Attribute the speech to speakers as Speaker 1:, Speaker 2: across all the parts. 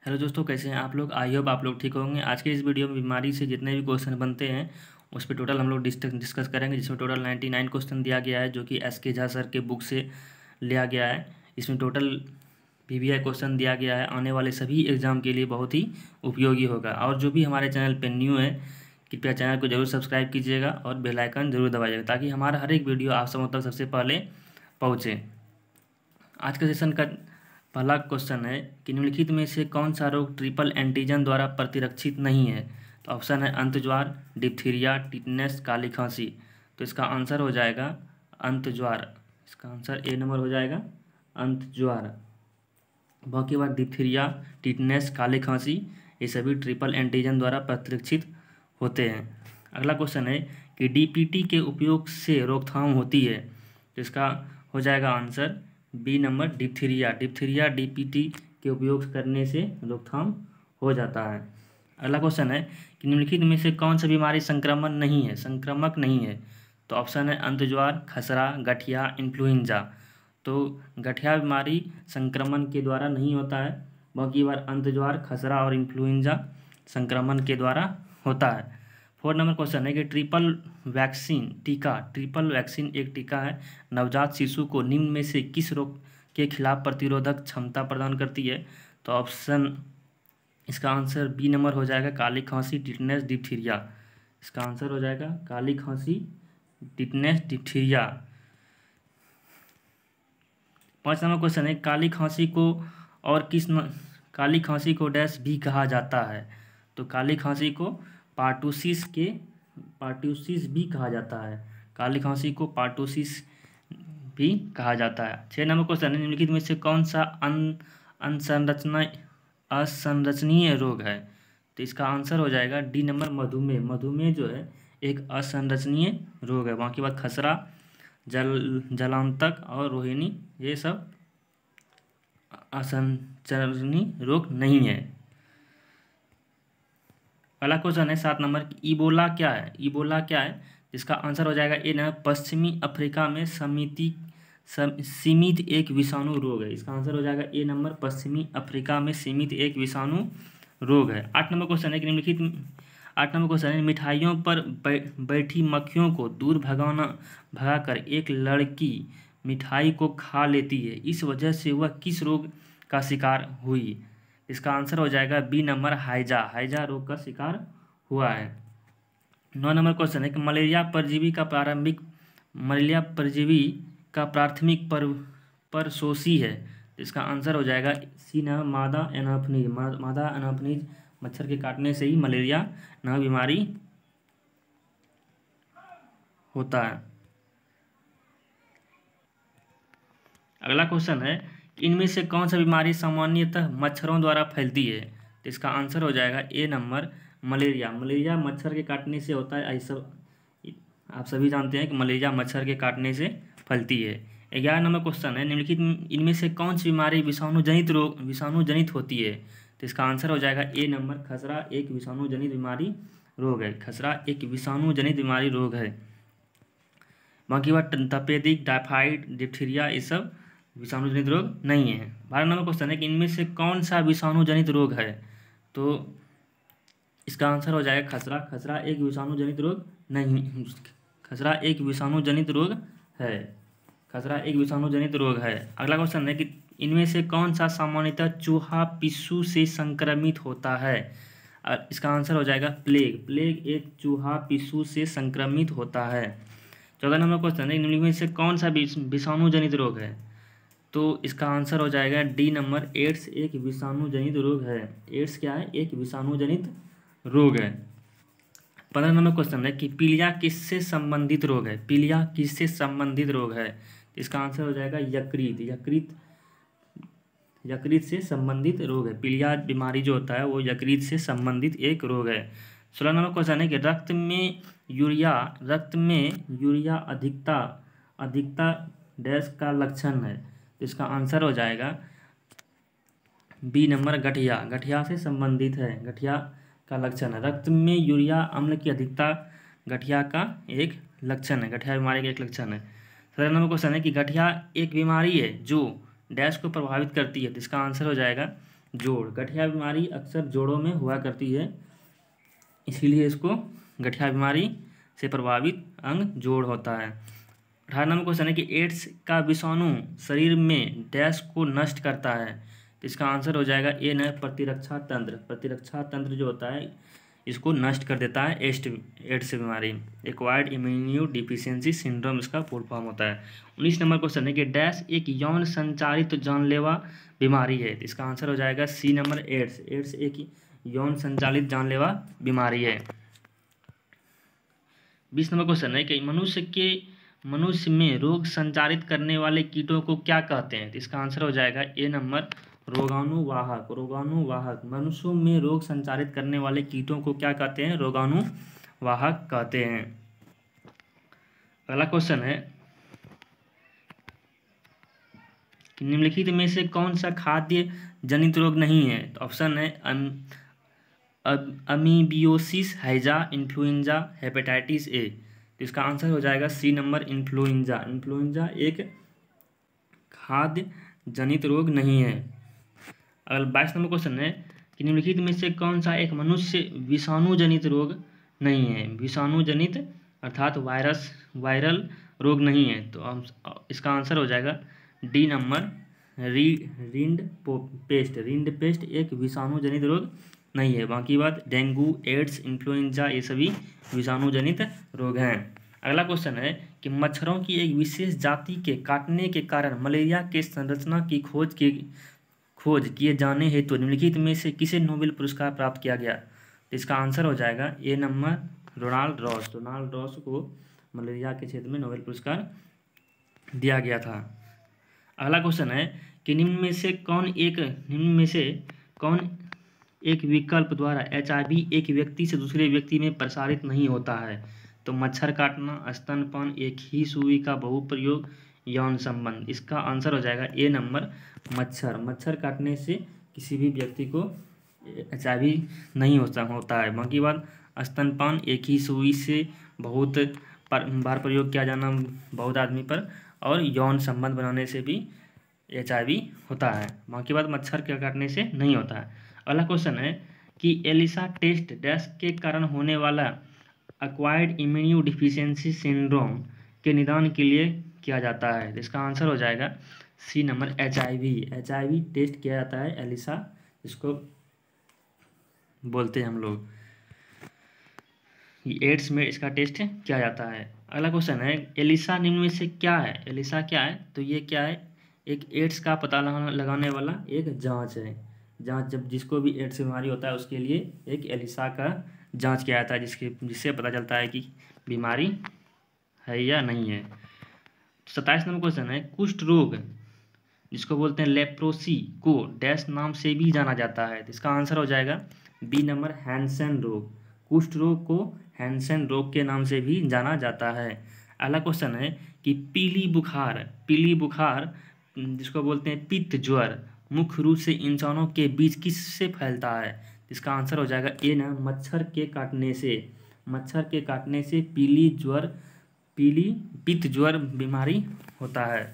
Speaker 1: Hello दोस्तों, कैसे हैं आप लोग। आई होप आप लोग ठीक होंगे। आज के इस वीडियो में बीमारी से जितने भी क्वेश्चन बनते हैं उस पर टोटल हम लोग डिस्कस करेंगे, जिसमें टोटल 99 क्वेश्चन दिया गया है, जो कि एस के झा सर के बुक से लिया गया है। इसमें टोटल पीवीआई क्वेश्चन दिया गया है, आने वाले सभी एग्जाम के लिए बहुत ही उपयोगी होगा। और जो भी हमारे चैनल पर न्यू है, कृपया चैनल को जरूर सब्सक्राइब कीजिएगा और बेल आइकन जरूर दबाइएगा, ताकि हमारा हर एक वीडियो आप सब तक सबसे पहले पहुँचे। आज का सेशन का पहला क्वेश्चन है कि निम्नलिखित में से कौन सा रोग ट्रिपल एंटीजन द्वारा प्रतिरक्षित नहीं है। तो ऑप्शन है अंतज्वार, डिप्थीरिया, टिटनेस, काली खांसी। तो इसका आंसर हो जाएगा अंतज्वार। इसका आंसर ए नंबर हो जाएगा अंतज्वार। बाकी बात डिप्थीरिया, टिटनेस, काली खांसी ये सभी ट्रिपल एंटीजन द्वारा प्रतिरक्षित होते हैं। अगला क्वेश्चन है कि डीपीटी के उपयोग से रोकथाम होती है। तो इसका हो जाएगा answer B number diphtheria. Diphtheria DPT के उपयोग करने से रोकथाम हो जाता है। अगला क्वेश्चन है कि निम्नलिखित में से कौन सा बीमारी संक्रामक नहीं है। तो ऑप्शन है अंतज्वार, खसरा, गठिया, इन्फ्लुएंजा। तो गठिया बीमारी संक्रमण के द्वारा नहीं होता है, बाकी बार अंतज्वार, खसरा और इन्फ्लुएंजा संक्रमण के द्वारा होता है। 4 नंबर क्वेश्चन है कि ट्रिपल वैक्सीन एक टीका है, नवजात शिशु को निम्न में से किस रोग के खिलाफ प्रतिरोधक क्षमता प्रदान करती है। तो ऑप्शन इसका आंसर बी नंबर हो जाएगा काली खांसी, टिटनेस, डिप्थीरिया। इसका आंसर हो जाएगा काली खांसी, टिटनेस, डिप्थीरिया। 5 नंबर क्वेश्चन है काली खांसी को डैश भी कहा जाता है। तो काली खांसी को पार्टूसिस भी कहा जाता है। काली खांसी को पार्टूसिस भी कहा जाता है। 6 नंबर क्वेश्चन है निम्नलिखित में से कौन सा असंरचनीय रोग है। तो इसका आंसर हो जाएगा डी नंबर मधुमेह। मधुमेह जो है एक असंरचनीय रोग है। बाकी बात खसरा, जलांतक और रोहिणी ये सब असंरचनीय रोग नहीं है। अगला क्वेश्चन है 7 नंबर की इबोला क्या है। इबोला क्या है, इसका आंसर हो जाएगा ए ना पश्चिमी अफ्रीका में सीमित एक विषाणु रोग है। इसका आंसर हो जाएगा ए नंबर पश्चिमी अफ्रीका में सीमित एक विषाणु रोग है। 8 नंबर क्वेश्चन है मिठाइयों पर बैठी मक्खियों को दूर भगाकर एक लड़की मिठाई को खा लेती है, इस वजह से वह किस रोग का शिकार हुई। इसका आंसर हो जाएगा बी नंबर हाइजा रोग का शिकार हुआ है। 9 नंबर क्वेश्चन है कि मलेरिया परजीवी का प्राथमिक परपोषी है। इसका आंसर हो जाएगा सी नंबर मादा एनाफनीज मच्छर के काटने से ही मलेरिया नामक बीमारी होता है। अगला क्वेश्चन है इनमें से कौन सा बीमारी सामान्यतः मच्छरों द्वारा फैलती है। तो इसका आंसर हो जाएगा ए नंबर मलेरिया। मलेरिया मच्छर के काटने से होता है। आप सभी जानते हैं कि मलेरिया मच्छर के काटने से फैलती है। 11 नंबर क्वेश्चन है निम्नलिखित इनमें से कौन सी बीमारी विषाणु जनित होती है। तो इसका आंसर हो जाएगा ए नंबर खसरा एक विषाणु जनित बीमारी रोग है। खसरा एक विषाणु-जनित बीमारी रोग है। बाकी बात तपेदिक, टाइफाइड, डिप्थीरिया ये सब विषाणु जनित रोग नहीं है। 12 नंबर क्वेश्चन है कि इनमें से कौन सा विषाणु जनित रोग है। तो इसका आंसर हो जाएगा खसरा। खसरा एक विषाणु जनित रोग नहीं, खसरा एक विषाणु जनित रोग है। खसरा एक विषाणु जनित रोग है। अगला क्वेश्चन है कि इनमें से कौन सा सामान्यतः चूहा पिस्सू से संक्रमित होता है। इसका आंसर हो जाएगा प्लेग। प्लेग एक चूहा पिस्सू से संक्रमित होता है। 14 नंबर क्वेश्चन है निम्नलिखित में से कौन सा विषाणु जनित रोग है। तो इसका आंसर हो जाएगा डी नंबर एड्स एक विषाणु जनित रोग है। एड्स क्या है, एक विषाणु जनित रोग है। 15 नंबर क्वेश्चन है कि पीलिया किससे संबंधित रोग है। पीलिया किससे संबंधित रोग है। इसका आंसर हो जाएगा यकृत से संबंधित रोग है। पीलिया बीमारी जो होता है वो यकृत से संबंधित एक रोग है। 16 नंबर क्वेश्चन है कि रक्त में यूरिया अधिकता डैश का लक्षण है। तो इसका आंसर हो जाएगा बी नंबर गठिया से संबंधित है। गठिया का लक्षण है। रक्त में यूरिया अम्ल की अधिकता गठिया का एक लक्षण है। गठिया बीमारी का एक लक्षण है। 17 नंबर क्वेश्चन है कि गठिया एक बीमारी है जो डैश को प्रभावित करती है। तो इसका आंसर हो जाएगा जोड़। गठिया बीमारी अक्सर जोड़ों में हुआ करती है, इसीलिए इसको गठिया बीमारी से प्रभावित अंग जोड़ होता है। 18 नंबर क्वेश्चन है कि एड्स का विषाणु शरीर में डैश को नष्ट करता है। तो इसका आंसर हो जाएगा ए न, प्रतिरक्षा तंत्र। प्रतिरक्षा तंत्र जो होता है इसको नष्ट कर देता है एड्स बीमारी। एक्वायर्ड इम्यूनो डिफिशियंसी सिंड्रोम इसका फुल फॉर्म होता है। 19 नंबर क्वेश्चन है कि डैश एक यौन संचारित जानलेवा बीमारी है। तो इसका आंसर हो जाएगा सी नंबर, एड्स। एड्स एक यौन संचालित जानलेवा बीमारी है। 20 नंबर क्वेश्चन है कि मनुष्य में रोग संचारित करने वाले कीटों को क्या कहते हैं। तो इसका आंसर हो जाएगा ए नंबर, रोगाणुवाहक। रोगाणुवाहक, मनुष्यों में रोग संचारित करने वाले कीटों को क्या कहते हैं, रोगाणुवाहक कहते हैं। अगला क्वेश्चन है कि निम्नलिखित में से कौन सा खाद्य जनित रोग नहीं है। तो ऑप्शन है अमीबियोसिस, हैजा, इन्फ्लुएंजा, हेपेटाइटिस ए। तो इसका आंसर हो जाएगा सी नंबर, इन्फ्लुएंजा। इन्फ्लुएंजा एक खाद्य जनित रोग नहीं है। अगर 22 नंबर क्वेश्चन है कि निम्नलिखित में से कौन सा एक मनुष्य विषाणु जनित रोग नहीं है। विषाणु जनित अर्थात वायरल रोग नहीं है। तो इसका आंसर हो जाएगा डी नंबर, रिंड पेस्ट एक विषाणु जनित रोग नहीं है। बाकी बात डेंगू, एड्स, इन्फ्लुएंजा ये सभी विषाणु जनित रोग हैं। अगला क्वेश्चन है कि मच्छरों की एक विशेष जाति के काटने के कारण मलेरिया के संरचना की खोज किए जाने हेतु निम्नलिखित में से किसे नोबेल पुरस्कार प्राप्त किया गया। तो इसका आंसर हो जाएगा A number, Ronald Ross. Ronald Ross को मलेरिया के क्षेत्र में नोबेल पुरस्कार दिया गया था। अगला क्वेश्चन है कि निम्न में से कौन एक विकल्प द्वारा HIV एक व्यक्ति से दूसरे व्यक्ति में प्रसारित नहीं होता है। तो मच्छर काटना, स्तनपान, एक ही सुई का बहुप्रयोग, यौन संबंध। इसका आंसर हो जाएगा ए नंबर, मच्छर काटने से किसी भी व्यक्ति को HIV नहीं होता है। बाकी बात स्तनपान, एक ही सुई से बहुत बार प्रयोग किया जाना बहुत आदमी पर, और यौन संबंध बनाने से भी HIV होता है। बाकी बात मच्छर के काटने से नहीं होता है। अगला क्वेश्चन है कि एलिसा टेस्ट डैश के कारण होने वाला एक्वायर्ड इम्यूनो डिफिशियंसी सिंड्रोम के निदान के लिए किया जाता है। इसका आंसर हो जाएगा सी नंबर, HIV टेस्ट किया जाता है एलिसा, इसको बोलते हैं हम लोग। एड्स में इसका टेस्ट किया जाता है। अगला क्वेश्चन है एलिसा निम्न में से क्या है। एलिसा क्या है, तो ये क्या है, एक एड्स का पता लगाने वाला एक जांच है। जांच, जब जिसको भी एड्स बीमारी होता है उसके लिए एक एलिसा का जांच किया जाता है, जिससे पता चलता है कि बीमारी है या नहीं है। 27 नंबर क्वेश्चन है कुष्ठ रोग जिसको बोलते हैं लेप्रोसी को डैश नाम से भी जाना जाता है। तो इसका आंसर हो जाएगा बी नंबर, हैंसेन रोग। कुष्ठ रोग को हैंसेन रोग के नाम से भी जाना जाता है। अगला क्वेश्चन है कि पीली बुखार जिसको बोलते हैं पित्त ज्वर मुख्य रूप से इंसानों के बीच किससे फैलता है। इसका आंसर हो जाएगा ए ना, मच्छर के काटने से पीली पित्त ज्वर बीमारी होता है,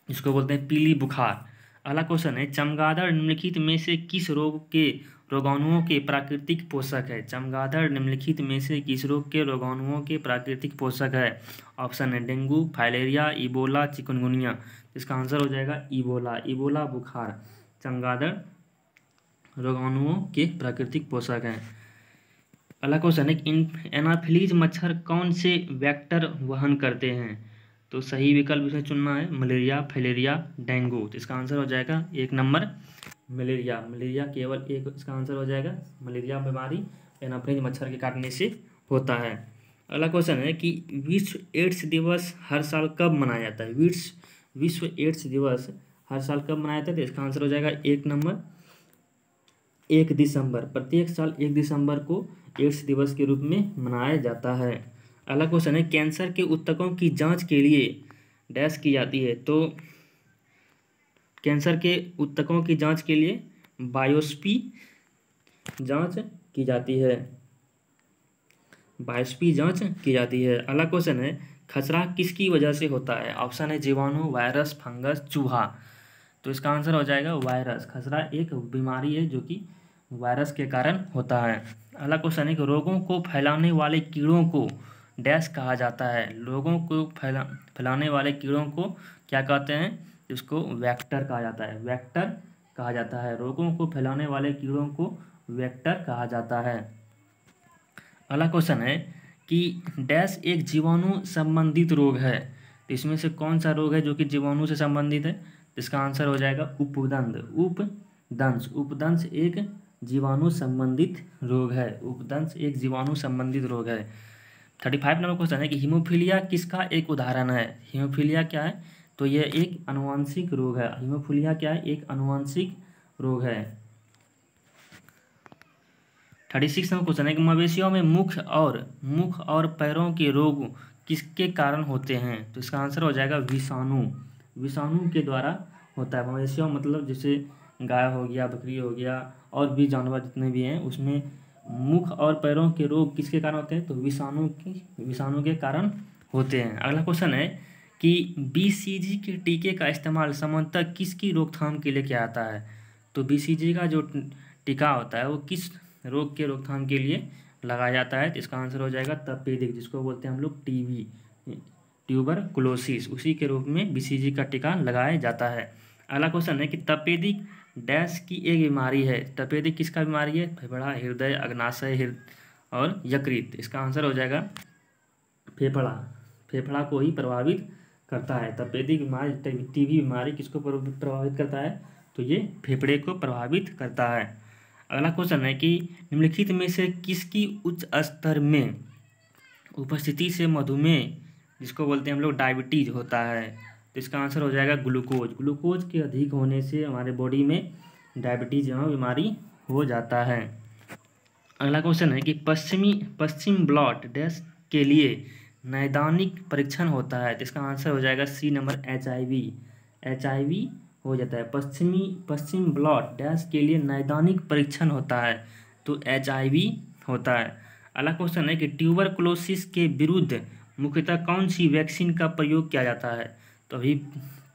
Speaker 1: इसको बोलते हैं पीली बुखार। अगला क्वेश्चन है चमगादड़ निम्नलिखित में से किस रोग के रोगाणुओं के प्राकृतिक पोषक है। चमगादड़ निम्नलिखित में से किस रोग के रोगाणुओं के प्राकृतिक पोषक है। ऑप्शन है डेंगू, फाइलेरिया, इबोला, चिकनगुनिया। इसका आंसर हो जाएगा इबोला बुखार चमगादड़ रोगाणुओं के प्राकृतिक पोषक हैं। अगला क्वेश्चन है एनाफिलीज मच्छर कौन से वेक्टर वहन करते हैं। तो सही विकल्प इसे चुनना है, मलेरिया, फाइलेरिया, डेंगू। तो इसका आंसर हो जाएगा एक नंबर, मलेरिया केवल एक, इसका आंसर हो जाएगा मलेरिया बीमारी एनाफिलीज मच्छर के काटने से होता है। अगला क्वेश्चन है कि विश्व एड्स दिवस हर साल कब मनाया जाता है। विश्व एड्स दिवस हर साल कब मनाया जाता है। तो इसका आंसर हो जाएगा एक नंबर, 1 दिसंबर। प्रत्येक साल 1 दिसंबर को एड्स दिवस के रूप में मनाया जाता है। अगला क्वेश्चन है कैंसर के ऊतकों की जांच के लिए डैश की जाती है। तो कैंसर के ऊतकों की जांच के लिए बायोप्सी जांच की जाती है, अगला क्वेश्चन है खसरा किसकी वजह से होता है। ऑप्शन है जीवाणु, वायरस, फंगस, चूहा। तो तो इसका आंसर हो जाएगा वायरस। खसरा एक बीमारी है जो कि वायरस के कारण होता है। अगला क्वेश्चन है कि रोगों को फैलाने वाले कीड़ों को डैश कहा जाता है। लोगों को फैलाने वाले कीड़ों को क्या कहते हैं? इसको वेक्टर कहा जाता है। वेक्टर कहा जाता है। रोगों को फैलाने वाले कीड़ों को वेक्टर कहा जाता है। अगला क्वेश्चन है कि डैश एक जीवाणु संबंधित रोग है। तो इसमें से कौन सा रोग है जो कि जीवाणु से संबंधित है? तो इसका आंसर हो जाएगा उपदंत। उपदंश। उपदंश एक जीवाणु संबंधित रोग है। उपदंश एक जीवाणु संबंधित रोग है। 35 नंबर क्वेश्चन है कि हीमोफीलिया किसका एक उदाहरण है? हीमोफीलिया क्या है? तो यह एक आनुवंशिक रोग है। हीमोफीलिया क्या है? एक आनुवंशिक रोग है। 36 नंबर क्वेश्चन है कि मवेशियों में मुख और पैरों के रोग किसके कारण होते हैं? तो इसका आंसर हो जाएगा विषाणु। विषाणु के द्वारा होता है। मवेशियों मतलब जैसे गाय हो गया, बकरी हो गया और भी जानवर जितने भी हैं, उसमें मुख और पैरों के रोग किसके कारण होते हैं? तो विषाणु के कारण होते हैं। अगला क्वेश्चन है कि BCG के टीके का इस्तेमाल सामान्यतः किसकी रोकथाम के लिए किया जाता है? तो BCG का जो टीका होता है वो किस रोग के रोकथाम के लिए लगाया जाता है? तो इसका आंसर हो जाएगा तपेदिक, जिसको बोलते हैं हम लोग TB, ट्यूबरकुलोसिस। उसी के रूप में BCG का टीका लगाया जाता है। अगला क्वेश्चन है कि तपेदिक डैश की एक बीमारी है। तपेदिक किसका बीमारी है? फेफड़ा, हृदय, अग्नाशय और यकृत। इसका आंसर हो जाएगा फेफड़ा। फेफड़ा को ही प्रभावित करता है। तपेदिक बीमारी, TB बीमारी किसको प्रभावित करता है? तो ये फेफड़े को प्रभावित करता है। अगला क्वेश्चन है कि निम्नलिखित में से किसकी उच्च स्तर में उपस्थिति से मधुमेह, जिसको बोलते हैं हम लोग डायबिटीज, होता है? तो इसका आंसर हो जाएगा ग्लूकोज। ग्लूकोज के अधिक होने से हमारे बॉडी में डायबिटीज बीमारी हो जाता है। अगला क्वेश्चन है कि पश्चिम ब्लॉट डैश के लिए नैदानिक परीक्षण होता है। तो इसका आंसर हो जाएगा C नंबर HIV। HIV हो जाता है। पश्चिम ब्लॉट डैश के लिए नैदानिक परीक्षण होता है तो HIV होता है। अगला क्वेश्चन है कि ट्यूबरकुलोसिस के विरुद्ध मुख्यतः कौन सी वैक्सीन का प्रयोग किया जाता है? तो अभी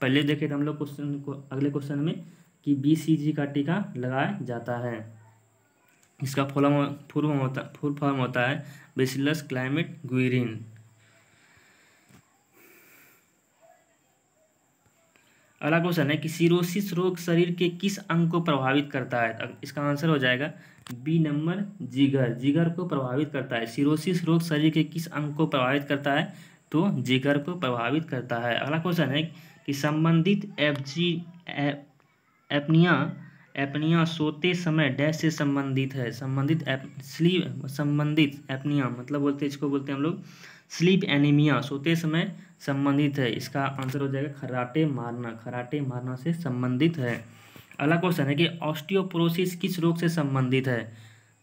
Speaker 1: पहले देखे थे हम लोग क्वेश्चन को, अगले क्वेश्चन में, कि BCG का टीका लगाया जाता है। इसका फुल फॉर्म होता है बैसिलस क्लाइमेट गुइरिन। अगला क्वेश्चन है कि सिरोसिस रोग शरीर के किस अंग को प्रभावित करता है? इसका आंसर हो जाएगा B नंबर जिगर। जिगर को प्रभावित करता है। सिरोसिस रोग शरीर के किस अंग को प्रभावित करता है? तो जिगर को प्रभावित करता है। अगला क्वेश्चन है कि संबंधित एपनिया सोते समय डैश से संबंधित है। संबंधित एपनिया मतलब इसको बोलते हैं हम लोग स्लीप एनीमिया, सोते समय संबंधित है। इसका आंसर हो जाएगा खर्राटे मारना। खर्राटे मारना से संबंधित है। अगला क्वेश्चन है कि ऑस्टियोपोरोसिस किस रोग से संबंधित है?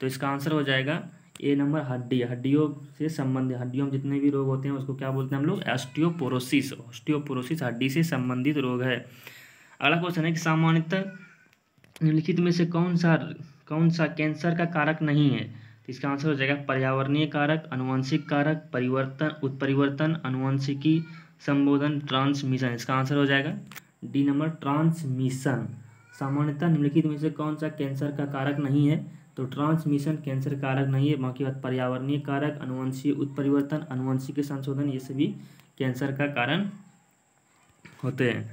Speaker 1: तो इसका आंसर हो जाएगा A नंबर हड्डियों से संबंधित। हड्डियों में जितने भी रोग होते हैं उसको क्या बोलते हैं हम लोग? ऑस्टियोपोरोसिस। ऑस्टियोपोरोसिस हड्डी से संबंधित रोग है। अगला क्वेश्चन है कि सामान्यतः निम्नलिखित में से कौन सा कैंसर का कारक नहीं है? तो इसका आंसर हो जाएगा पर्यावरणीय कारक, आनुवंशिक कारक, उत्परिवर्तन, आनुवंशिकी संबोधन, ट्रांसमिशन। इसका आंसर हो जाएगा D नंबर ट्रांसमिशन। सामान्यतः निम्नलिखित में से कौन सा कैंसर का कारक नहीं है? तो ट्रांसमिशन कैंसर कारक नहीं है। बाकी बात पर्यावरणीय कारक, अनुवंशीय उत्परिवर्तन, आनुवंशिक संशोधन, ये सभी कैंसर का कारण होते हैं।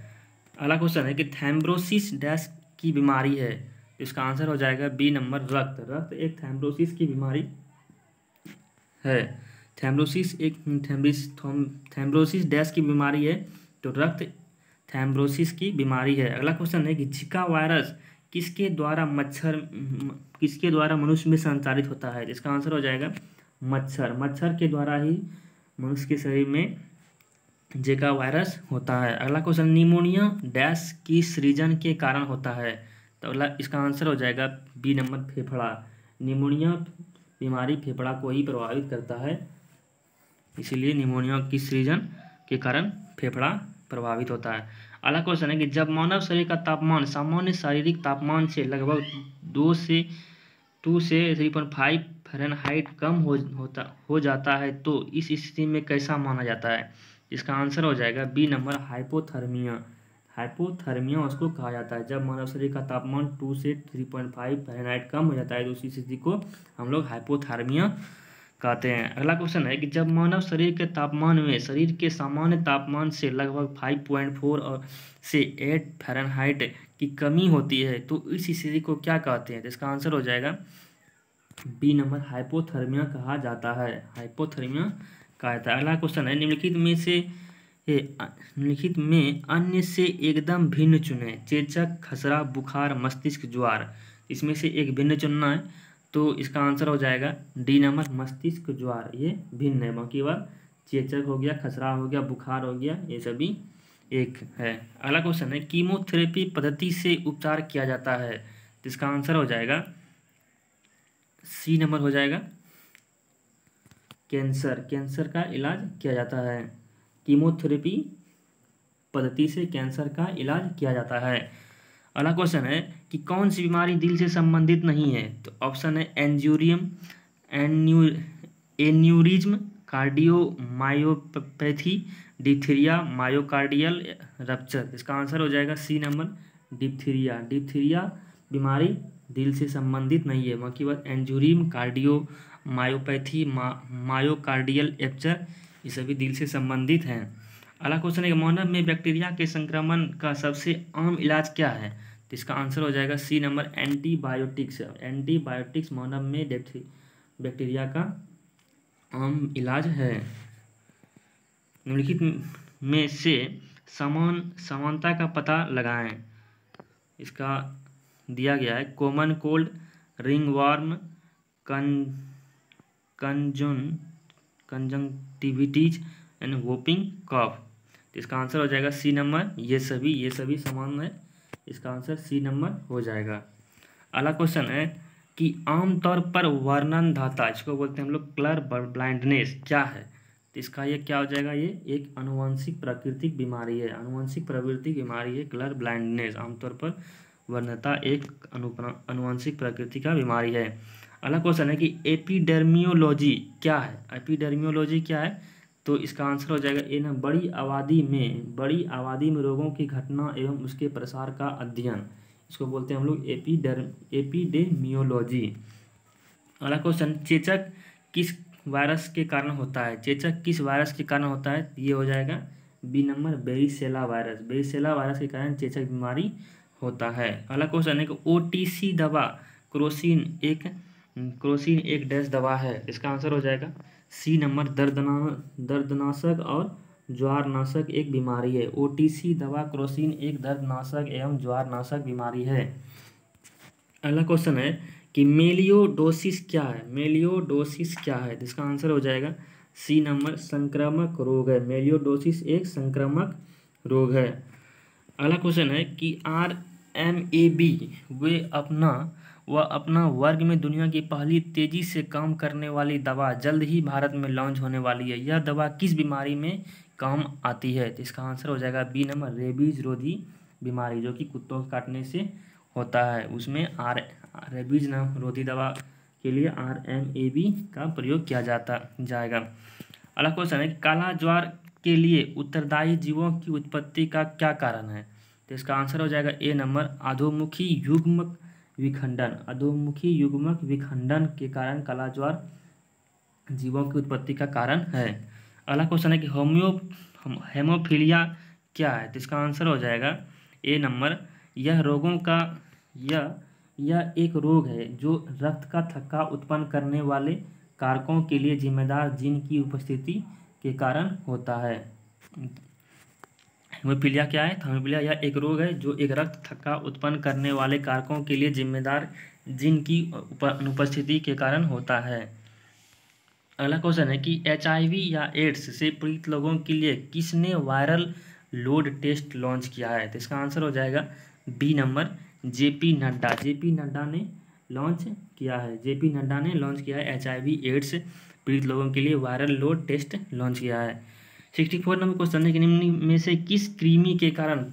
Speaker 1: अगला क्वेश्चन है कि थैम्ब्रोसिस डैश की बीमारी है। तो इसका आंसर हो जाएगा B नंबर रक्त एक थैम्ब्रोसिस की बीमारी है। थैम्ब्रोसिस डैश की बीमारी है तो रक्त थैम्ब्रोसिस की बीमारी है। अगला क्वेश्चन है कि जिका वायरस किसके द्वारा मनुष्य में संचारित होता है? इसका आंसर हो जाएगा मच्छर के द्वारा ही मनुष्य के शरीर में जिका वायरस होता है। अगला क्वेश्चन, निमोनिया डैश की सृजन के कारण होता है। तो अगला इसका आंसर हो जाएगा B नंबर फेफड़ा। निमोनिया बीमारी फेफड़ा को ही प्रभावित करता है, इसीलिए निमोनिया की सृजन के कारण फेफड़ा प्रभावित होता है। अगला क्वेश्चन है कि जब मानव शरीर का तापमान सामान्य शारीरिक तापमान से लगभग 2 से 3.5 फ़ारेनहाइट कम हो जाता है तो इस स्थिति में कैसा माना जाता है? इसका आंसर हो जाएगा B नंबर हाइपोथर्मिया। हाइपोथर्मिया उसको कहा जाता है। जब मानव शरीर का तापमान 2 से 3.5 फ़ारेनहाइट कम हो जाता है तो उसी स्थिति को हम लोग हाइपोथर्मिया कहते हैं। अगला क्वेश्चन है कि जब मानव शरीर के तापमान में शरीर के सामान्य तापमान से लगभग 5.4 और से 8 फ़ारेनहाइट की कमी होती है तो इस स्थिति को क्या कहते हैं? तो इसका आंसर हो जाएगा बी नंबर, हाइपोथर्मिया कहा जाता है। हाइपोथर्मिया कहा जाता है। अगला क्वेश्चन है निम्नलिखित में अन्य से एकदम भिन्न चुने। चेचक, खसरा, बुखार, मस्तिष्क ज्वार, इसमें से एक भिन्न चुनना है तो इसका आंसर हो जाएगा डी नंबर, मस्तिष्क ज्वार। ये भिन्न है, बाकी बात चेचक हो गया, खसरा हो गया, बुखार हो गया, ये सभी एक है। अगला क्वेश्चन है कीमोथेरेपी पद्धति से उपचार किया जाता है तो इसका आंसर हो जाएगा सी नंबर हो जाएगा, कैंसर का इलाज किया जाता है। कीमोथेरेपी पद्धति से कैंसर का इलाज किया जाता है। अगला क्वेश्चन है कि कौन सी बीमारी दिल से संबंधित नहीं है? तो ऑप्शन है एंजियोरियम, aneurysm, cardiomyopathy, diphtheria, myocardial rupture. इसका आंसर हो जाएगा सी नंबर, डिप्थीरिया। डिप्थीरिया बीमारी दिल से संबंधित नहीं है, बाकी बात एंजियोरियम, कार्डियोमायोपैथी, मायोकार्डियल रप्चर, ये सभी दिल से संबंधित हैं। अगला क्वेश्चन है कि मानव में बैक्टीरिया के संक्रमण का सबसे आम इलाज क्या है? तो इसका आंसर हो जाएगा सी नंबर, एंटीबायोटिक्स। एंटीबायोटिक्स मानव में बैक्टीरिया का आम इलाज है। निम्नलिखित में से समानता का पता लगाएं। इसका दिया गया है common cold, ringworm, conjunctivitis and whooping cough. इसका आंसर हो जाएगा सी नंबर, ये सभी समान है, इसका आंसर सी नंबर हो जाएगा। अगला क्वेश्चन है कि आमतौर पर वर्णनदाता, इसको बोलते हैं हम लोग कलर ब्लाइंडनेस, क्या है? तो इसका ये क्या हो जाएगा, ये एक आनुवंशिक प्राकृतिक बीमारी है। आनुवंशिक प्राकृतिक बीमारी है कलर ब्लाइंडनेस। आमतौर पर वर्णनता एक आनुवंशिक प्रकृति का बीमारी है। अगला क्वेश्चन है कि एपिडेर्मियोलॉजी क्या है? एपिडेर्मियोलॉजी क्या है? तो इसका आंसर हो जाएगा ए ना, बड़ी आबादी में रोगों की घटना एवं उसके प्रसार का अध्ययन, इसको बोलते हैं हम लोग एपिडेमियोलॉजी। अगला क्वेश्चन, चेचक किस वायरस के कारण होता है? चेचक किस वायरस के कारण होता है? ये हो जाएगा B number, varicella virus. Varicella virus के कारण चेचक बीमारी होता है। अगला क्वेश्चन है कि ओटीसी दवा क्रोसिन एक डैश दवा है, इसका आंसर हो जाएगा सी नंबर, दर्दनाशक और ज्वारनाशक एक बीमारी है। ओटीसी दवा क्रोसिन एक दर्दनाशक एवं ज्वारनाशक बीमारी है। अगला क्वेश्चन है कि मेलियोडोसिस क्या है? मेलियोडोसिस क्या है? इसका आंसर हो जाएगा सी नंबर, संक्रामक रोग है। मेलियोडोसिस एक संक्रामक रोग है। अगला क्वेश्चन है कि RMAB वह अपना वर्ग में दुनिया की पहली तेजी से काम करने वाली दवा जल्द ही भारत में लॉन्च होने वाली है। यह दवा किस बीमारी में काम आती है? तो इसका आंसर हो जाएगा बी नंबर, रेबीज रोधी बीमारी, जो कि कुत्तों के काटने से होता है। उसमें रेबीज रोधी दवा के लिए RMAB का प्रयोग किया जाएगा। अगला क्वेश्चन है कि काला ज्वार के लिए उत्तरदायी जीवों की उत्पत्ति का क्या कारण है? तो इसका आंसर हो जाएगा ए नंबर, अधोमुखी युग्मक विखंडन। अधोमुखी युग्मक विखंडन के कारण काला ज्वार जीवों की उत्पत्ति का कारण है। अगला क्वेश्चन है कि हेमोफीलिया क्या है? तो इसका आंसर हो जाएगा ए नंबर, यह एक रोग है जो रक्त का थक्का उत्पन्न करने वाले कारकों के लिए जिम्मेदार जीन की उपस्थिति के कारण होता है। हेमोफीलिया क्या है? हेमोफीलिया यह एक रोग है जो एक रक्त थक्का उत्पन्न करने वाले कारकों के लिए जिम्मेदार जीन की अनुपस्थिति के कारण होता है। अगला क्वेश्चन है कि HIV या एड्स से पीड़ित लोगों के लिए किसने वायरल लोड टेस्ट लॉन्च किया है? तो इसका आंसर हो जाएगा B number, JP Nadda. JP Nadda ने लॉन्च किया है। JP नड्डा ने लॉन्च किया है HIV एड्स पीड़ित लोगों के लिए वायरल लोड टेस्ट लॉन्च किया है। 64 नंबर क्वेश्चन है कि निम्न में से किस कृमि के कारण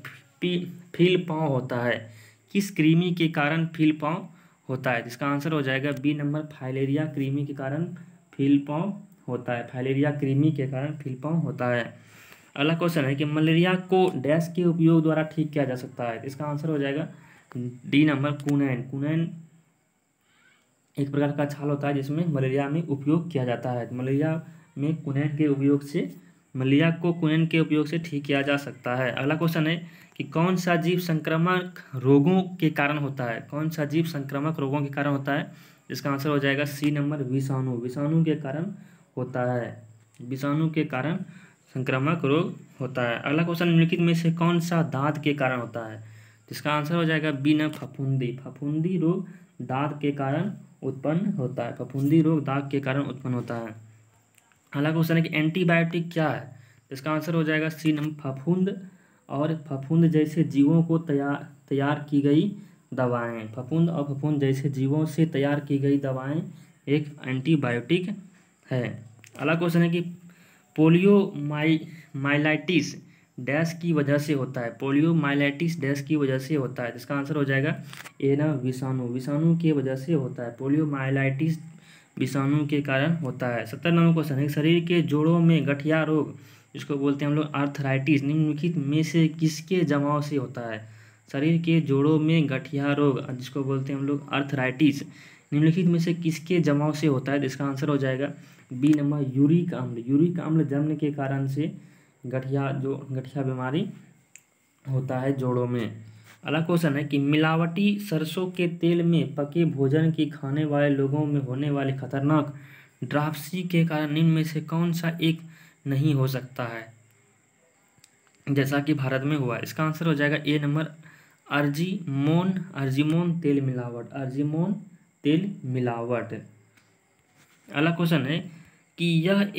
Speaker 1: फील पाँव होता है? किस कृमि के कारण फील पाँव होता है? इसका आंसर हो जाएगा बी नंबर, फाइलेरिया कृमि के कारण फील पाँव होता है। फाइलेरिया कृमि के कारण फील पाँव होता है। अगला क्वेश्चन है कि मलेरिया को डैश के उपयोग द्वारा ठीक किया जा सकता है। इसका आंसर हो जाएगा डी नंबर, कुनैन। कुनैन एक प्रकार का छाल होता है जिसमें मलेरिया में उपयोग किया जाता है। मलेरिया में कुनैन के उपयोग से, मलेरिया को कुनैन के उपयोग से ठीक किया जा सकता है। अगला क्वेश्चन है कि कौन सा जीव संक्रामक रोगों के कारण होता है। कौन सा जीव संक्रामक रोगों के कारण होता है। इसका आंसर हो जाएगा सी नंबर, विषाणु। विषाणु के कारण होता है, विषाणु के कारण संक्रामक रोग होता है। अगला क्वेश्चन, निम्नलिखित में से कौन सा दांत के कारण होता है। इसका आंसर हो जाएगा बी नंबर, फफूंदी। फफूंदी रोग दांत के कारण उत्पन्न होता है। फफूंदी रोग दांत के कारण उत्पन्न होता है। अगला क्वेश्चन है कि एंटीबायोटिक क्या है। इसका आंसर हो जाएगा सी नंबर, फफूंद और फफूंद जैसे जीवों को तैयार की गई दवाएं। फफूंद और फफूंद जैसे जीवों से तैयार की गई दवाएं एक एंटीबायोटिक है। अगला क्वेश्चन है कि पोलियो माइलाइटिस डैश की वजह से होता है। पोलियो माइलाइटिस डैश की वजह से होता है। इसका आंसर हो जाएगा ए ना, विषाणु। विषाणु की वजह से होता है। पोलियो माइलाइटिस विषाणु के कारण होता है। 70 नंबर क्वेश्चन है, शरीर के जोड़ों में गठिया रोग, जिसको बोलते हैं हम लोग आर्थराइटिस, निम्नलिखित में से किसके जमाव से होता है। शरीर के जोड़ों में गठिया रोग, जिसको बोलते हैं हम लोग आर्थराइटिस, निम्नलिखित में से किसके जमाव से होता है। इसका आंसर हो जाएगा बी नंबर, यूरिक अम्ल। यूरिक अम्ल जमने के कारण से गठिया बीमारी होता है जोड़ों में। अगला क्वेश्चन है कि मिलावटी सरसों के तेल में पके भोजन की खाने वाले लोगों में होने वाले खतरनाक ड्राफ्सी के कारण निम्न में से कौन सा एक नहीं हो सकता है, जैसा कि भारत में हुआ। इसका आंसर हो जाएगा ए नंबर, अर्जिमोन तेल मिलावट। अर्जिमोन तेल मिलावट। अगला क्वेश्चन है कि यह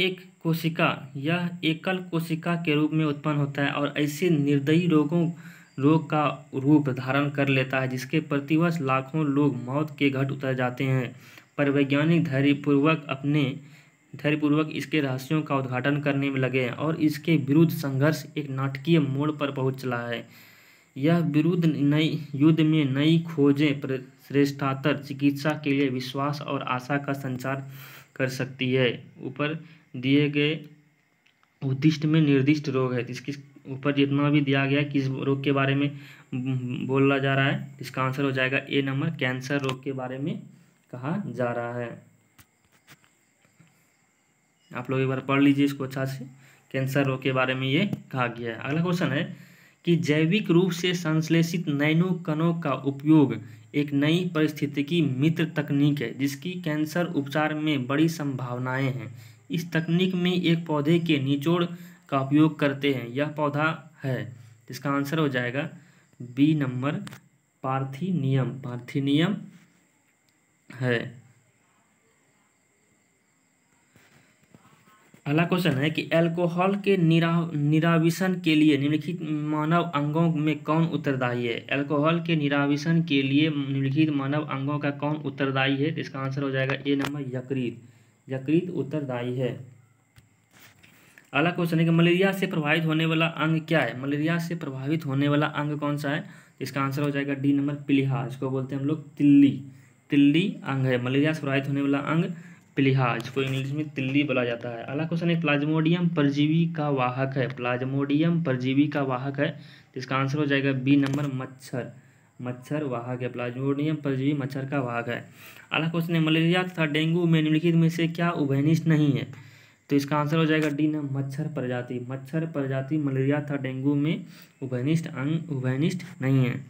Speaker 1: एकल कोशिका के रूप में उत्पन्न होता है और ऐसे निर्दयी रोग का रूप धारण कर लेता है जिसके प्रतिवर्ष लाखों लोग मौत के घाट उतर जाते हैं। पर वैज्ञानिक धैर्यपूर्वक इसके रहस्यों का उद्घाटन करने में लगे हैं और इसके विरुद्ध संघर्ष एक नाटकीय मोड़ पर पहुंच चला है। यह विरुद्ध नई युद्ध में नई खोजें श्रेष्ठतर चिकित्सा के लिए विश्वास और आशा का संचार कर सकती है। ऊपर दिए गए उद्दिष्ट में निर्दिष्ट रोग है। इसके ऊपर जितना भी दिया गया है किस रोग के बारे में बोला जा रहा है, इसका आंसर हो जाएगा ए नंबर, कैंसर रोग के बारे में कहा जा रहा है। आप लोग एक बार पढ़ लीजिए इसको अच्छा से, कैंसर रोग के बारे में ये कहा गया है। अगला क्वेश्चन है कि जैविक रूप से संश्लेषित नैनो कणों का उपयोग एक नई पारिस्थितिकी मित्र तकनीक है जिसकी कैंसर उपचार में बड़ी संभावनाएं हैं। इस तकनीक में एक पौधे के निचोड़ का उपयोग करते हैं। यह पौधा है, इसका आंसर हो जाएगा बी नंबर, पार्थिनियम। पार्थिनियम है। अगला क्वेश्चन है कि अल्कोहल के निराविशन के लिए निम्नलिखित मानव अंगों में कौन उत्तरदायी है। अल्कोहल के निराविशन के लिए निम्नलिखित मानव अंगों का कौन उत्तरदायी है। इसका आंसर हो जाएगा ए नंबर, यकृत। यकृत उत्तरदायी है। अगला क्वेश्चन है कि मलेरिया से प्रभावित होने वाला अंग क्या है। मलेरिया से प्रभावित होने वाला अंग कौन सा है। इसका आंसर हो जाएगा डी नंबर, प्लीहा। इसको बोलते हैं हम लोग तिल्ली। तिल्ली अंग है मलेरिया से प्रभावित होने वाला अंग, प्लीहा, जिसको इंग्लिश में तिल्ली बोला जाता है। अगला क्वेश्चन है प्लाज्मोडियम परजीवी का वाहक है। प्लाज्मोडियम परजीवी का वाहक है, इसका आंसर हो जाएगा बी नंबर, मच्छर। मच्छर वाहक है। प्लाज्मोडियम परजीवी मच्छर का वाहक है। अगला क्वेश्चन है मलेरिया तथा डेंगू में निम्नलिखित में से क्या उभयनिष्ठ नहीं है। तो इसका आंसर हो जाएगा डी नंबर, मच्छर प्रजाति। मच्छर प्रजाति मलेरिया तथा डेंगू में उभयनिष्ठ नहीं है।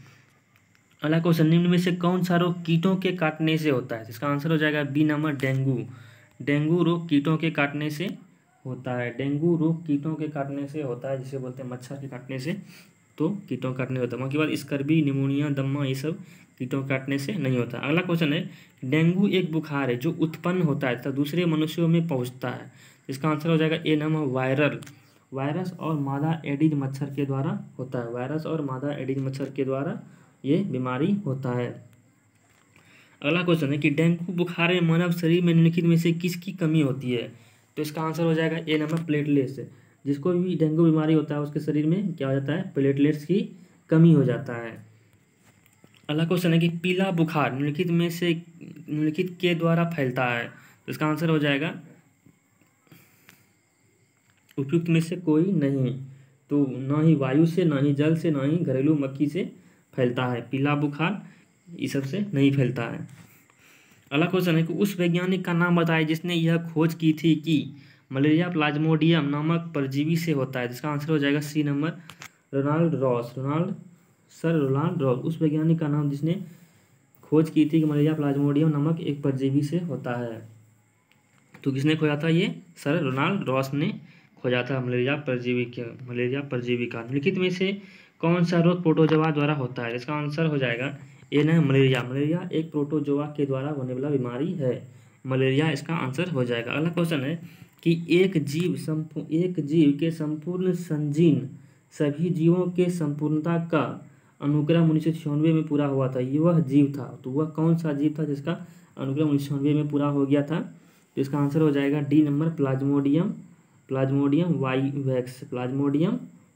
Speaker 1: अगला क्वेश्चन, निम्न में से कौन सा रोग कीटों के काटने से होता है। इसका आंसर हो जाएगा बी नंबर, डेंगू। डेंगू रोग कीटों के काटने से होता है। डेंगू रोग कीटों के काटने से होता है, जिसे बोलते हैं मच्छर के काटने से, तो कीटों के काटने होता है। उसके बाद स्कर्वी, निमोनिया, दम्मा, ये सब कीटों के काटने से नहीं होता। अगला क्वेश्चन है, डेंगू एक बुखार है जो उत्पन्न होता है तथा दूसरे मनुष्यों में पहुंचता है। इसका आंसर हो जाएगा ए नंबर, वायरल। वायरस और मादा एडिज मच्छर के द्वारा होता है। वायरस और मादा एडिज मच्छर के द्वारा ये बीमारी होता है। अगला क्वेश्चन है कि डेंगू बुखार में मानव शरीर में निम्नलिखित में से किसकी कमी होती है। तो इसका आंसर हो जाएगा ए नंबर, प्लेटलेट्स। जिसको भी डेंगू बीमारी होता है उसके शरीर में क्या हो जाता है, प्लेटलेट्स की कमी हो जाता है। अगला क्वेश्चन है कि पीला बुखार निम्नलिखित के द्वारा फैलता है। तो इसका आंसर हो जाएगा उपयुक्त में से कोई नहीं। तो ना ही वायु से, ना ही जल से, ना ही घरेलू मक्खी से फैलता है। पीला बुखार इस सब से नहीं फैलता है। अगला क्वेश्चन है कि उस वैज्ञानिक का नाम बताए जिसने यह खोज की थी कि मलेरिया प्लाज्मोडियम नामक परजीवी से होता है। जिसका आंसर हो जाएगा C number, Ronald Ross. Ronald Ross उस वैज्ञानिक का नाम जिसने खोज की थी कि मलेरिया प्लाज्मोडियम नामक एक परजीवी से होता है। तो किसने खोजा था? ये सर रोनाल्ड रॉस ने खोजा था मलेरिया परजीवी का। निम्नलिखित में से कौन सा रोग प्रोटोजोआ द्वारा होता है? इसका आंसर हो जाएगा ए न मलेरिया एक प्रोटोजोआ के द्वारा होने वाला बीमारी है। मलेरिया इसका आंसर हो जाएगा। अगला क्वेश्चन है कि एक जीव के संपूर्ण संजीन सभी जीवों के संपूर्णता का अनुक्रम 1996 में पूरा हुआ था। ये वह जीव था, तो वह कौन सा जीव था जिसका अनुक्रम 1996 में पूरा हो गया था? तो इसका आंसर हो जाएगा डी नंबर, प्लाज्मोडियम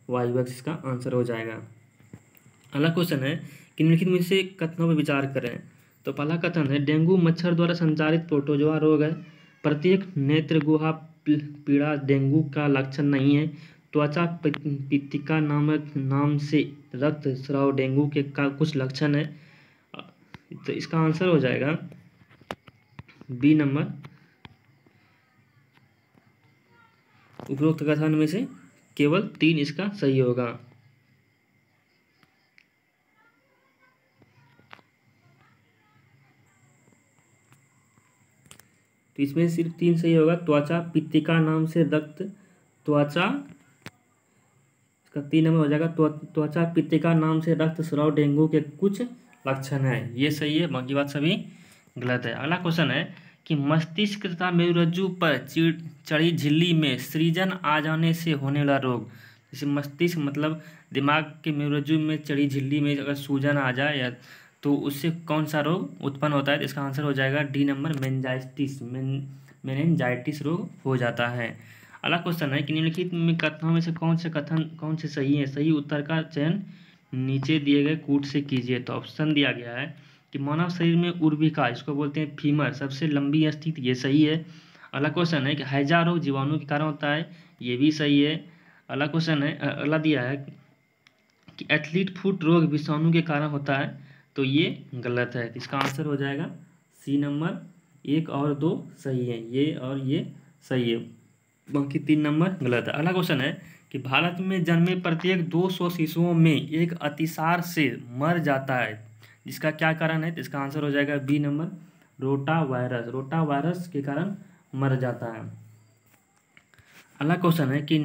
Speaker 1: वाइवैक्स इसका आंसर हो जाएगा। अगला क्वेश्चन है कि निम्नलिखित में से कथनों पर विचार करें। तो पहला कथन है डेंगू मच्छर द्वारा संचारित प्रोटोजोआ रोग है। प्रत्येक नेत्र गुहा पीड़ा डेंगू का लक्षण नहीं है। त्वचा पित्तिका नाम से रक्त स्राव डेंगू के का कुछ लक्षण है। तो इसका आंसर हो जाएगा बी नंबर, उपरोक्त कथन में से केवल 3 इसका सही होगा। तो इसमें सिर्फ 3 सही होगा। त्वचा पित्तिका नाम से रक्त, त्वचा, इसका 3 नंबर हो जाएगा। त्वचा पित्तिका नाम से रक्त स्राव डेंगू के कुछ लक्षण है, ये सही है, बाकी बात सभी गलत है। अगला क्वेश्चन है कि मस्तिष्क तथा मेरुरज्जु पर चढ़ी झिल्ली में सृजन आ जाने से होने वाला रोग। जैसे मस्तिष्क मतलब दिमाग के मेरुरज्जु में चढ़ी झिल्ली में अगर सूजन आ जाए या तो उससे कौन सा रोग उत्पन्न होता है? तो इसका आंसर हो जाएगा डी नंबर, मेनिंजाइटिस रोग हो जाता है। अगला क्वेश्चन है कि निम्नलिखित में कथनों में से कौन से सही है? सही उत्तर का चयन नीचे दिए गए कूट से कीजिए। तो ऑप्शन दिया गया है कि मानव शरीर में उर्विका, इसको बोलते हैं फीमर, सबसे लंबी अस्थित, ये सही है। अगला क्वेश्चन है कि हैजा रोग जीवाणु के कारण होता है, ये भी सही है। अगला क्वेश्चन है, अगला दिया है कि एथलीट फुट रोग विषाणु के कारण होता है, तो ये गलत है। इसका आंसर हो जाएगा सी नंबर, 1 और 2 सही है, ये और ये सही है, बाकी 3 नंबर गलत है। अगला क्वेश्चन है कि भारत में जन्मे प्रत्येक 200 शिशुओं में एक अतिसार से मर जाता है, जिसका क्या कारण है? तो इसका आंसर हो जाएगा बी नंबर, रोटा वायरस के कारण मर जाता है। अगला क्वेश्चन है कि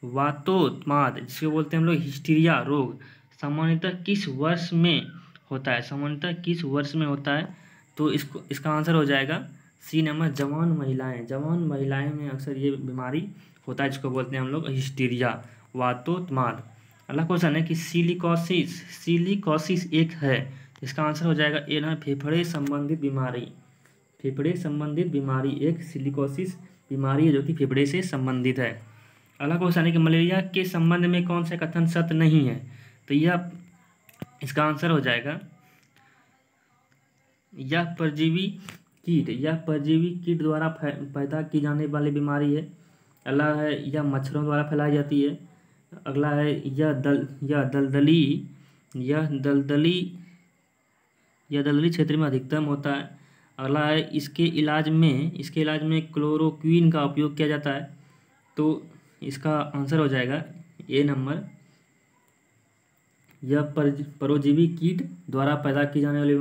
Speaker 1: वातोत्माद, जिसको बोलते हैं हम लोग हिस्टीरिया रोग, सामान्यतः किस वर्ष में होता है? तो इसका आंसर हो जाएगा सी नंबर, जवान महिलाएं में अक्सर ये बीमारी होता है, जिसको बोलते हैं हम लोग हिस्टीरिया, वातोत्माद। अगला क्वेश्चन है कि सिलिकोसिस एक है, इसका आंसर हो जाएगा ए ना, फेफड़े संबंधित बीमारी एक सिलिकोसिस बीमारी है जो कि फेफड़े से संबंधित है। अगला क्वेश्चन है कि मलेरिया के संबंध में कौन सा कथन सत्य नहीं है? तो यह इसका आंसर हो जाएगा, यह परजीवी कीट द्वारा पैदा की जाने वाली बीमारी है। अगला है यह मच्छरों द्वारा फैलाई जाती है। अगला है यह दलदली क्षेत्र में अधिकतम होता है। अगला है इसके इलाज में क्लोरोक्विन का उपयोग किया जाता है। तो इसका आंसर हो जाएगा ए नंबर, यह परोजीवी कीट द्वारा पैदा की जाने वाली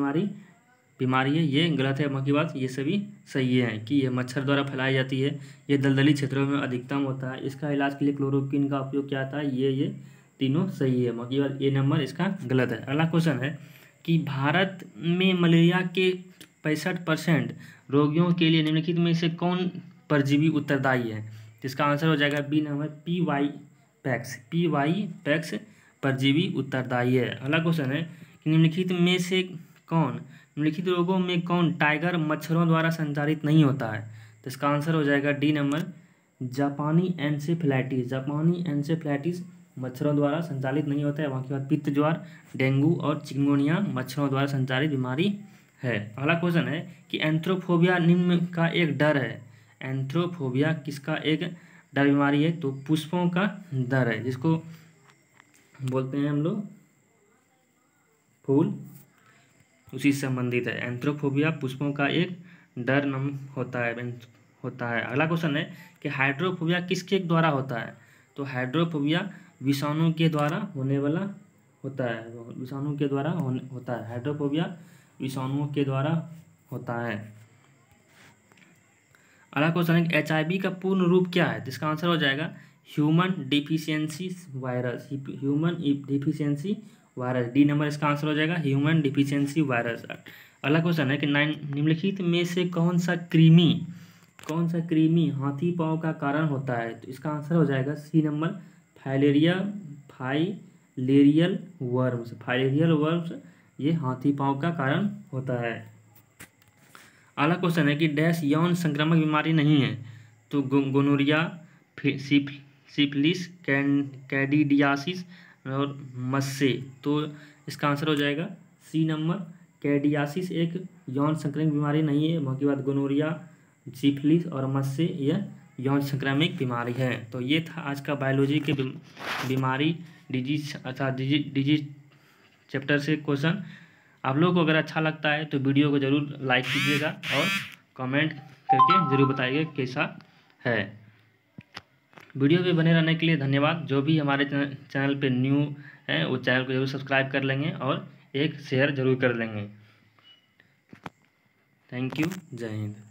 Speaker 1: बीमारी है, ये गलत है, बाकी बात ये सभी सही है कि यह मच्छर द्वारा फैलाई जाती है, ये दलदली क्षेत्रों में अधिकतम होता है, इसका इलाज के लिए क्लोरोक्विन का उपयोग किया जाता है, ये तीनों सही है, बाकी बात ए नंबर इसका गलत है। अगला क्वेश्चन है कि भारत में मलेरिया के 65% रोगियों के लिए निम्नलिखित में से कौन परजीवी उत्तरदायी है? इसका आंसर हो जाएगा B number, P vivax परजीवी उत्तरदायी है। अगला क्वेश्चन है कि निम्नलिखित रोगों में कौन टाइगर मच्छरों द्वारा संचारित नहीं होता है? तो इसका आंसर हो जाएगा डी नंबर, जापानी एन्सेफेलाइटिस मच्छरों द्वारा संचालित नहीं होता है, बाकी बात पित्त ज्वर, डेंगू और चिकनगुनिया मच्छरों द्वारा संचालित बीमारी है। अगला क्वेश्चन है कि एंथ्रोफोबिया निम्न का एक डर है। एंथ्रोफोबिया किसका एक डर बीमारी है तो पुष्पों का डर है, जिसको बोलते हैं हम लोग फूल, उसी से संबंधित है। एंथ्रोफोबिया पुष्पों का एक डर नम होता है। अगला क्वेश्चन है कि हाइड्रोफोबिया किसके द्वारा होता है? तो हाइड्रोफोबिया विषाणु के द्वारा होने वाला होता है, विषाणु के द्वारा होता है। हाइड्रोफोबिया विषाणुओं के द्वारा होता है। अगला क्वेश्चन है HIV का पूर्ण रूप क्या है? तो इसका आंसर हो जाएगा human deficiency virus. Human deficiency virus, D number इसका आंसर हो जाएगा, ह्यूमन डिफिशियंसी वायरस। अगला क्वेश्चन है कि निम्नलिखित में से कौन सा कृमि हाथी पाँव का कारण होता है? तो इसका आंसर हो जाएगा C number, filarial worms. Filarial worms ये हाथी पाँव का कारण होता है। अगला क्वेश्चन है कि डैश यौन संक्रामक बीमारी नहीं है? तो गोनोरिया, सिफिलिस, कैंडिडियासिस और मस्से। तो इसका आंसर हो जाएगा सी नंबर, कैंडिडियासिस एक यौन संक्रामक बीमारी नहीं है। बाकी बात गोनोरिया, सिफिलिस और मस्से यह यौन संक्रामक बीमारी है। तो ये था आज का बायोलॉजी के बीमारी डिजीज चैप्टर से क्वेश्चन। आप लोगों को अगर अच्छा लगता है तो वीडियो को ज़रूर लाइक कीजिएगा और कमेंट करके ज़रूर बताइएगा कैसा है। वीडियो पे बने रहने के लिए धन्यवाद। जो भी हमारे चैनल पे न्यू है वो चैनल को ज़रूर सब्सक्राइब कर लेंगे और एक शेयर ज़रूर कर लेंगे। थैंक यू, जय हिंद।